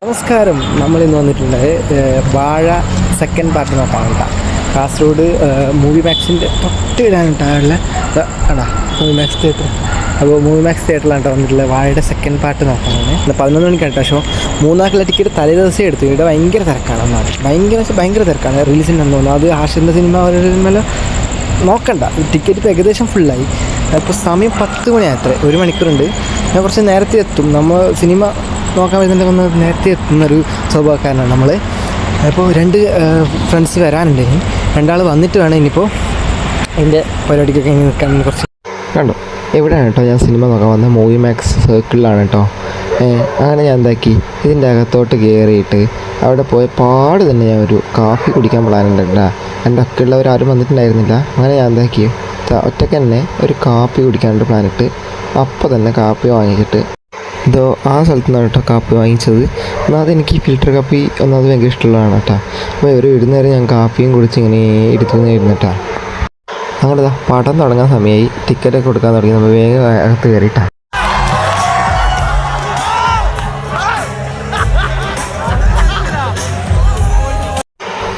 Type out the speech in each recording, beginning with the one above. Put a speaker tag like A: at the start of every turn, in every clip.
A: നമസ്കാരം. നമ്മളിന്ന് വന്നിട്ടുള്ളത് വാഴ സെക്കൻഡ് പാർട്ട് നോക്കാനുണ്ട കാസർഗോഡ് മൂവി മാക്സിൻ്റെ തൊട്ടിടാനുണ്ടായുള്ള ആടാ മൂവി മാക്സ് തിയേറ്റർ. അപ്പോൾ മൂവി മാക്സ് തിയേറ്ററിലാണ് വന്നിട്ടുള്ളത്. വാഴയുടെ സെക്കൻഡ് പാർട്ട് നോക്കാനാണ്. 11 മണിക്കാണ് പക്ഷേ 3 ടിക്കറ്റ് തലേ ദിവസം എടുത്തു. ഇവിടെ ഭയങ്കര തിരക്കാണ്. ഒന്നാണ് ഭയങ്കര തിരക്കാണ്. റിലീസിന് തോന്നുന്നു അത് ആഷിൻ്റെ സിനിമ അവരുടെ സിനിമയിൽ നോക്കണ്ട. ടിക്കറ്റ് ഇപ്പോൾ ഏകദേശം ഫുള്ളായി. ഇപ്പോൾ സമയം 10 മണിയാത്രേ. 1 മണിക്കൂറുണ്ട്. ഞാൻ കുറച്ച് നേരത്തെ എത്തും. നമ്മൾ സിനിമ നോക്കാൻ വരുന്നുണ്ടെങ്കിൽ ഒന്ന് നേരത്തെ എത്തുന്നൊരു സ്വഭാവക്കാരനാണ് നമ്മൾ. അപ്പോൾ 2 ഫ്രണ്ട്സ് വരാനുണ്ട്. ഇനി 2 വന്നിട്ട് വേണം ഇനിയിപ്പോൾ എൻ്റെ പരിപാടിക്കൊക്കെ ഇനി നിൽക്കാൻ. കുറച്ച് കണ്ടോ എവിടെയാണ് കേട്ടോ ഞാൻ സിനിമ നോക്കാൻ വന്നത്? മൂവി മാക്സ് സർക്കിളിലാണ് കേട്ടോ. അങ്ങനെ ഞാൻ എന്താക്കി, ഇതിൻ്റെ അകത്തോട്ട് കയറിയിട്ട് അവിടെ പോയ പാട് തന്നെ ഞാൻ ഒരു കാപ്പി കുടിക്കാൻ പ്ലാനുണ്ട് കേട്ടോ. എൻ്റെ ഒക്കെയുള്ളവർ ആരും വന്നിട്ടുണ്ടായിരുന്നില്ല. അങ്ങനെ ഞാൻ എന്താക്കി, ഒറ്റയ്ക്ക് തന്നെ ഒരു കാപ്പി കുടിക്കാനായിട്ട് പ്ലാനിട്ട് അപ്പോൾ തന്നെ കാപ്പി വാങ്ങിച്ചിട്ട് ഇതോ ആ സ്ഥലത്തു നിന്നാണ് കേട്ടോ കാപ്പി വാങ്ങിച്ചത്. ഒന്നാമത് എനിക്ക് ഫിൽറ്റർ കാപ്പി ഒന്നാമത് ഭയങ്കര ഇഷ്ടമുള്ളതാണ് കേട്ടോ. അപ്പോൾ ഒരു ഇടുന്നേരം ഞാൻ കാപ്പിയും കുടിച്ച് ഇങ്ങനെ ഇരുത്തുന്നതായിരുന്നു കേട്ടോ. അങ്ങനെ പടം തുടങ്ങാൻ സമയമായി. ടിക്കറ്റൊക്കെ കൊടുക്കാൻ തുടങ്ങി. നമ്മൾ വേഗം അകത്ത് കയറിയിട്ടാ.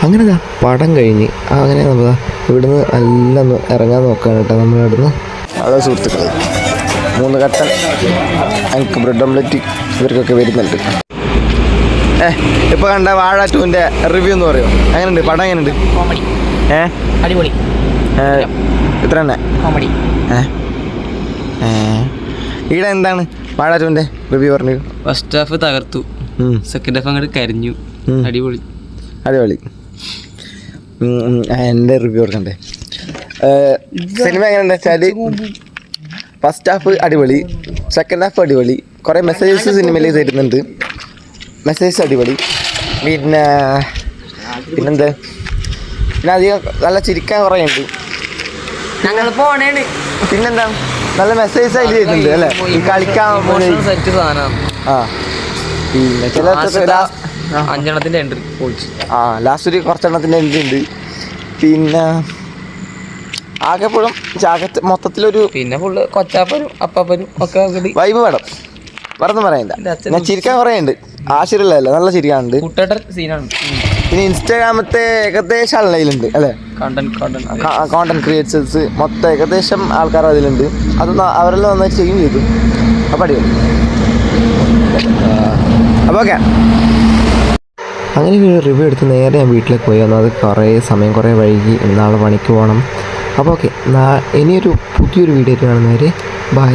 A: അങ്ങനെ പടം കഴിഞ്ഞ് അങ്ങനെ നമ്മൾ ഇവിടുന്ന് എല്ലാം ഇറങ്ങാൻ നോക്കുകയാണ് കേട്ടോ. നമ്മളിവിടുന്ന് അതോ സുഹൃത്തുക്കളെ 3 കട്ടൻ എനിക്ക് ബ്രെഡ് ഓംലെറ്റ് ഇവർക്കൊക്കെ വരുന്നുണ്ട്. ഇപ്പോൾ കണ്ട വാഴ 2ൻ്റെ റിവ്യൂ എന്ന് പറയുമോ? എങ്ങനെയുണ്ട് പടം? എങ്ങനെയുണ്ട്?
B: അടിപൊളി.
A: ഇത്ര തന്നെ
B: കോമഡി.
A: ഈടെ എന്താണ് വാഴ 2ൻ്റെ റിവ്യൂ പറഞ്ഞു?
B: ഫസ്റ്റ് ഹാഫ് തകർത്തു, സെക്കൻഡ് ഹാഫ് അങ്ങോട്ട് കരിഞ്ഞു. അടിപൊളി.
A: എൻ്റെ റിവ്യൂ കൊടുക്കണ്ടേ? സിനിമ എങ്ങനെയുണ്ട് വെച്ചാൽ ഫസ്റ്റ് ഹാഫ് അടിപൊളി, സെക്കൻഡ് ഹാഫ് അടിപൊളി. കുറേ മെസ്സേജസ് സിനിമയിൽ തരുന്നുണ്ട്. മെസ്സേജസ് അടിപൊളി. പിന്നെന്താ പിന്നെ അധികം നല്ല ചിരിക്കാൻ കുറേ ഉണ്ട്.
B: ഞങ്ങൾ പോണേണ്.
A: പിന്നെന്താ നല്ല മെസ്സേജസ് അതിൽ തരുന്നുണ്ട് അല്ലേ? ഈ കളിക്കാൻ
B: സെറ്റ് സാധനം.
A: പിന്നെ ചില
B: 5 എൻട്രി
A: ലാസ്റ്റ് ഒരു കുറച്ചെണ്ണത്തിൻ്റെ എൻട്രി ഉണ്ട്. പിന്നെ ആകെപ്പോഴും മൊത്തത്തിലൊരു
B: പിന്നെ ഫുള്ള് കൊച്ചാപ്പനും അപ്പാപ്പനും ഒക്കെ
A: വൈബ് വേണം. വേറൊന്നും പറയണ്ട. ഞാൻ ചിരിക്കാൻ കുറേ ഉണ്ട്. ആശീർവല്ലേ നല്ല ചിരിക്കാനുണ്ട്.
B: സീനാണ്.
A: പിന്നെ ഇൻസ്റ്റാഗ്രാമത്തെ ഏകദേശം ആളുണ്ട് അല്ലേ? കോണ്ടന്റ് ക്രിയേറ്റേഴ്സ് മൊത്തം ഏകദേശം ആൾക്കാർ അതിലുണ്ട്. അതൊന്നും അവരെല്ലാം നന്നായി ചെയ്യും ചെയ്തു. അപ്പം അടിപൊളി. അപ്പോൾ ഓക്കെ, അങ്ങനെ ഒരു റിവ്യൂ എടുത്ത് നേരെ ഞാൻ വീട്ടിലേക്ക് പോയി. വന്നത് കുറേ സമയം കുറേ വൈകി. നാളെ പണിക്ക് പോകണം. അപ്പോൾ ഓക്കെ, ഇനിയൊരു പുതിയൊരു വീഡിയോ ആയിട്ട് കാണുന്നവരെ ബൈ.